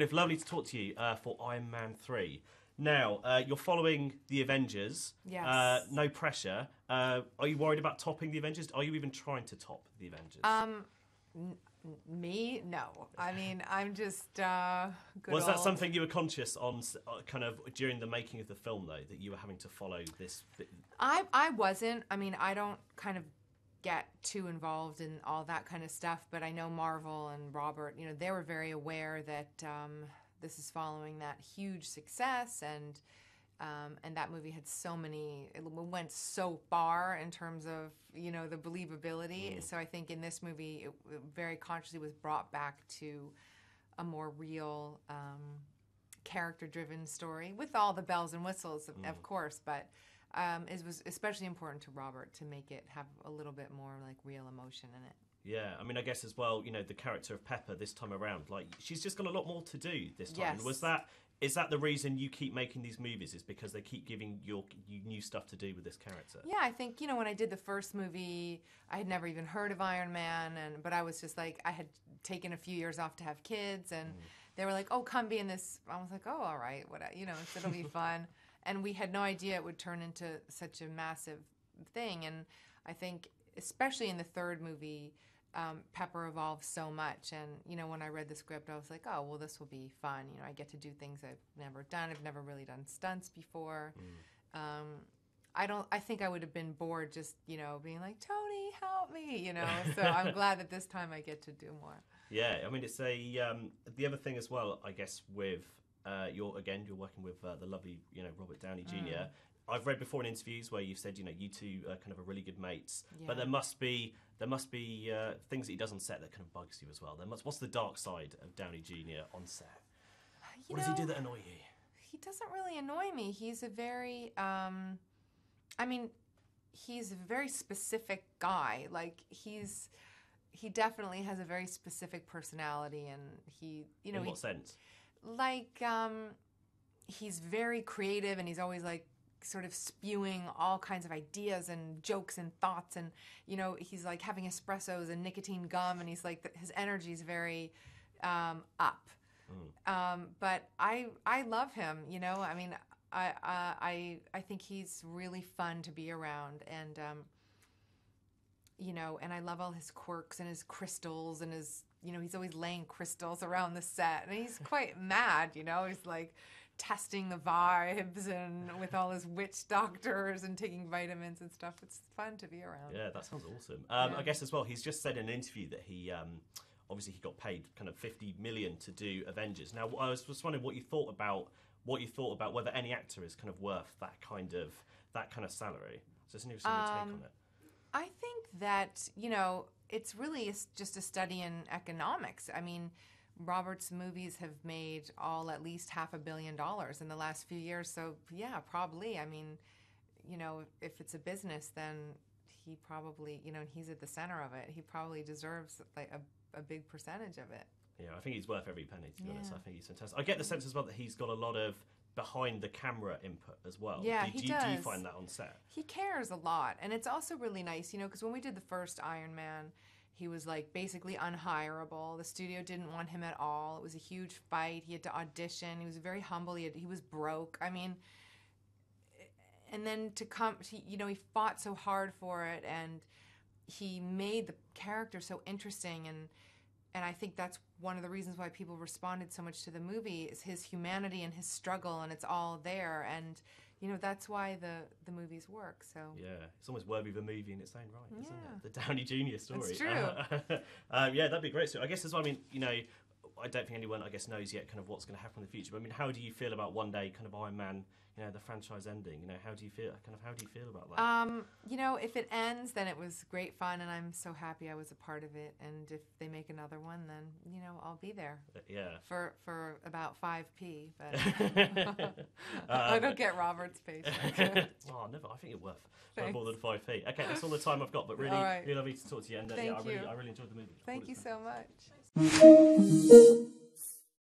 Gwyneth, lovely to talk to you for Iron Man 3. Now, you're following the Avengers. Yes. No pressure. Are you worried about topping the Avengers? Are you even trying to top the Avengers? Me? No. I mean, I'm just good Was that old- something you were conscious on, kind of during the making of the film, though, that you were having to follow this? I wasn't. I mean, I don't kind of get too involved in all that kind of stuff, but I know Marvel and Robert, you know, they were very aware that this is following that huge success, and that movie had so many, it went so far in terms of, you know, the believability. So I think in this movie, it very consciously was brought back to a more real, character-driven story with all the bells and whistles, of course, but it was especially important to Robert to make it have a little bit more like real emotion in it. Yeah, I mean, I guess as well, you know, the character of Pepper this time around, like, she's just got a lot more to do this time. Yes. Is that the reason you keep making these movies? Is because they keep giving you new stuff to do with this character? Yeah, I think, you know, when I did the first movie, I had never even heard of Iron Man, but I was just like, I had taken a few years off to have kids, and they were like, oh, come be in this. I was like, oh, all right, you know, it'll be fun. And we had no idea it would turn into such a massive thing. And I think, especially in the third movie, Pepper evolved so much. And, you know, when I read the script, I was like, oh, well, this will be fun. You know, I get to do things I've never done. I've never really done stunts before. I think I would have been bored just, you know, being like, Tony, help me, you know. So I'm glad that this time I get to do more. Yeah, I mean, it's the other thing as well, I guess, with you're working with the lovely, you know, Robert Downey Jr. I've read before in interviews where you've said, you know, you two are kind of really good mates, but there must be things that he does on set that kind of bugs you as well. What's the dark side of Downey Jr. on set? What does he do that annoy you? He doesn't really annoy me. He's a very, he's a very specific guy. Like, he definitely has a very specific personality, and he, you know, in what sense? Like, he's very creative, and he's always like sort of spewing all kinds of ideas and jokes and thoughts, and, you know, he's like having espressos and nicotine gum, and he's like, his energy's very up. But I love him, you know. I mean, I think he's really fun to be around, and you know, and I love all his quirks and his crystals and his, you know, he's always laying crystals around the set, and he's quite mad, you know. He's like testing the vibes and with all his witch doctors and taking vitamins and stuff. It's fun to be around. Yeah, that sounds awesome. I guess as well, he's just said in an interview that he obviously he got paid kind of $50 million to do Avengers. Now, I was just wondering what you thought about whether any actor is kind of worth that kind of salary. So it's an interesting take on it. I think that, you know, it's really just a study in economics. I mean, Robert's movies have made at least $500 million in the last few years. So, yeah, probably. I mean, you know, if it's a business, then he probably, you know, he's at the center of it. He probably deserves like a big percentage of it. Yeah, I think he's worth every penny, to be honest. I think he's fantastic. I get the sense as well that he's got a lot of behind the camera input as well. Yeah, he does. Do you find that on set? He cares a lot, and it's also really nice, you know, because when we did the first Iron Man, he was like basically unhireable. The studio didn't want him at all. It was a huge fight. He had to audition. He was very humble. He was broke. I mean, and then you know, he fought so hard for it, and he made the character so interesting, and I think that's one of the reasons why people responded so much to the movie is his humanity and his struggle, and it's all there. And, you know, that's why the movies work. So yeah, it's almost worthy of a movie in its own right, isn't it? The Downey Jr. story. It's true. Yeah, that'd be great. So I guess as well, I mean, you know, I don't think anyone, I guess, knows yet kind of what's going to happen in the future. But I mean, how do you feel about one day kind of Iron Man, you know, the franchise ending? You know, how do you feel about that? You know, if it ends, then it was great fun, and I'm so happy I was a part of it. And if they make another one, then, you know, I'll be there. Yeah. For about 5p, but I don't get Robert's paycheck. Oh, never. I think you're worth more than 5p. Okay, that's all the time I've got, but really, really lovely to talk to you. And Thank you. I really enjoyed the movie. Thank you so much.